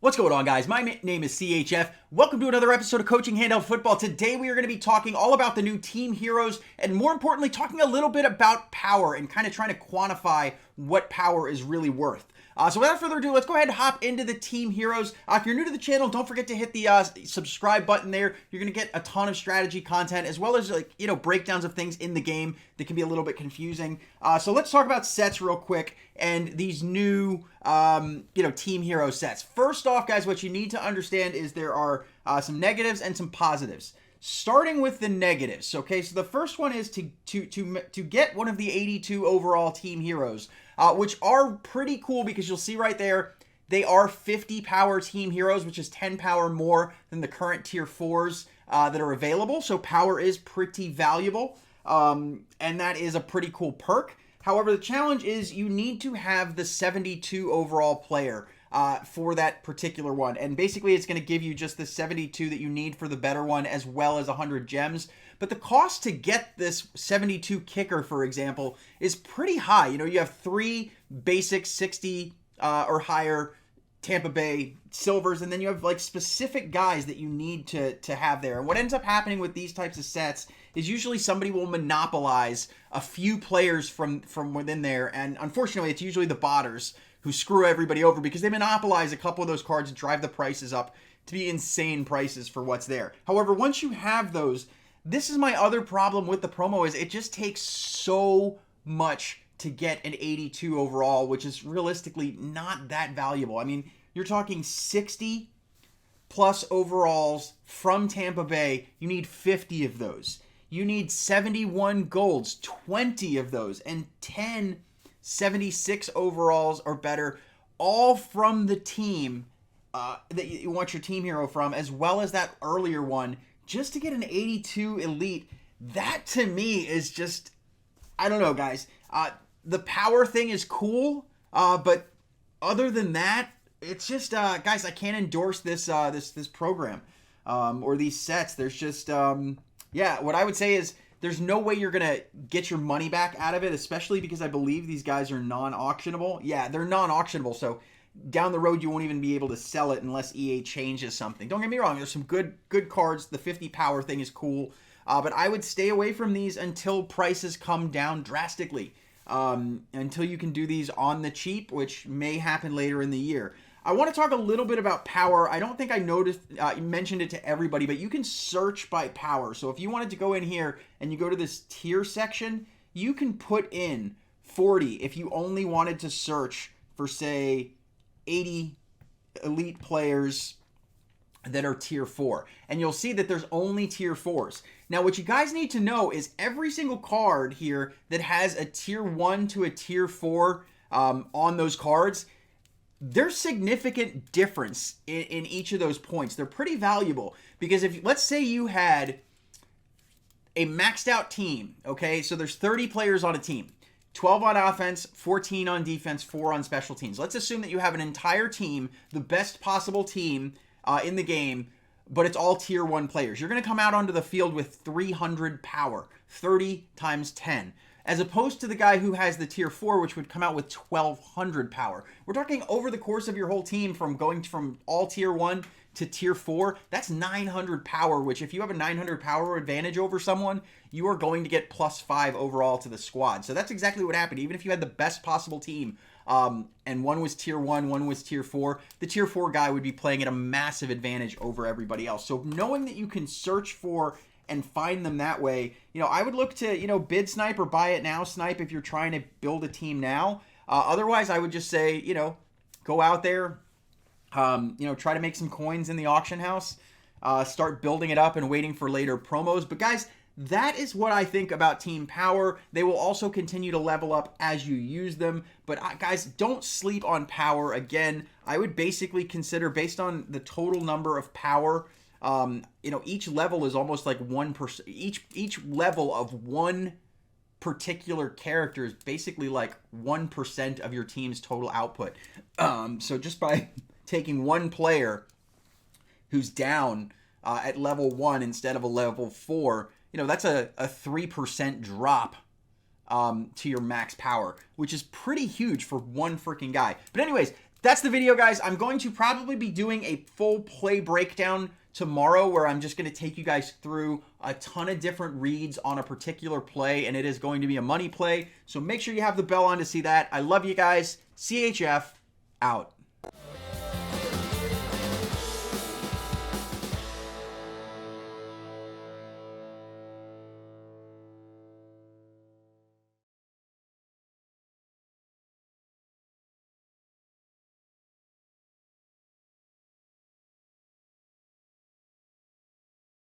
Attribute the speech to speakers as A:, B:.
A: What's going on, guys? My name is CHF. Welcome to another episode of Coaching Handheld Football. Today we are going to be talking all about the new team heroes and, more importantly, talking a little bit about power and kind of trying to quantify what power is really worth. So without further ado, let's go ahead and hop into the team heroes. If you're new to the channel, don't forget to hit the subscribe button there. You're going to get a ton of strategy content as well as breakdowns of things in the game that can be a little bit confusing. So let's talk about sets real quick and these new team hero sets. First off, guys, what you need to understand is there are some negatives and some positives. Starting with the negatives, okay? So the first one is to get one of the 82 overall team heroes, which are pretty cool because you'll see right there, they are 50 power team heroes, which is 10 power more than the current tier 4s that are available. So power is pretty valuable, and that is a pretty cool perk. However, the challenge is you need to have the 72 overall player for that particular one. And basically, it's going to give you just the 72 that you need for the better one, as well as 100 gems. But the cost to get this 72 kicker, for example, is pretty high. You have 3 basic 60 or higher Tampa Bay silvers, and then you have specific guys that you need to have there. And what ends up happening with these types of sets is usually somebody will monopolize a few players from within there, and unfortunately it's usually the botters who screw everybody over because they monopolize a couple of those cards and drive the prices up to be insane prices for what's there. However, once you have those, this is my other problem with the promo, is it just takes so much to get an 82 overall, which is realistically not that valuable. I mean, you're talking 60 plus overalls from Tampa Bay. You need 50 of those. You need 71 golds, 20 of those, and 10 76 overalls or better, all from the team that you want your team hero from, as well as that earlier one, just to get an 82 elite. That to me is just, I don't know, guys. The power thing is cool, but other than that, it's just, guys, I can't endorse this this program or these sets. There's just, what I would say is there's no way you're going to get your money back out of it, especially because I believe these guys are non-auctionable. Yeah, they're non-auctionable, so down the road you won't even be able to sell it unless EA changes something. Don't get me wrong, there's some good cards. The 50 power thing is cool, but I would stay away from these until prices come down drastically. Until you can do these on the cheap, which may happen later in the year. I want to talk a little bit about power. I don't think I mentioned it to everybody, but you can search by power. So if you wanted to go in here and you go to this tier section, you can put in 40 if you only wanted to search for, say, 80 elite players that are tier 4. And you'll see that there's only tier 4s. Now, what you guys need to know is every single card here that has a tier 1 to a tier 4 on those cards, there's significant difference in each of those points. They're pretty valuable because if, let's say you had a maxed out team, okay? So there's 30 players on a team, 12 on offense, 14 on defense, 4 on special teams. Let's assume that you have an entire team, the best possible team in the game, but it's all tier 1 players. You're going to come out onto the field with 300 power, 30 times 10. As opposed to the guy who has the tier 4, which would come out with 1,200 power. We're talking over the course of your whole team from going from all tier 1 to tier 4, that's 900 power, which if you have a 900 power advantage over someone, you are going to get +5 overall to the squad. So that's exactly what happened. Even if you had the best possible team, and one was tier 1, one was tier 4, the tier 4 guy would be playing at a massive advantage over everybody else. So knowing that you can search for and find them that way, I would look to, bid snipe or buy it now snipe if you're trying to build a team now. Otherwise, I would just say, go out there, try to make some coins in the auction house, start building it up and waiting for later promos. But guys, that is what I think about team power. They will also continue to level up as you use them. But guys, don't sleep on power. Again, I would basically consider, based on the total number of power, each level is almost like 1%. Each level of one particular character is basically like 1% of your team's total output. So just by taking one player who's down at level 1 instead of a level 4, that's a 3% drop to your max power, which is pretty huge for one freaking guy. But anyways, That's the video, guys. I'm going to probably be doing a full play breakdown tomorrow where I'm just going to take you guys through a ton of different reads on a particular play, and it is going to be a money play. So make sure you have the bell on to see that. I love you guys. CHF out.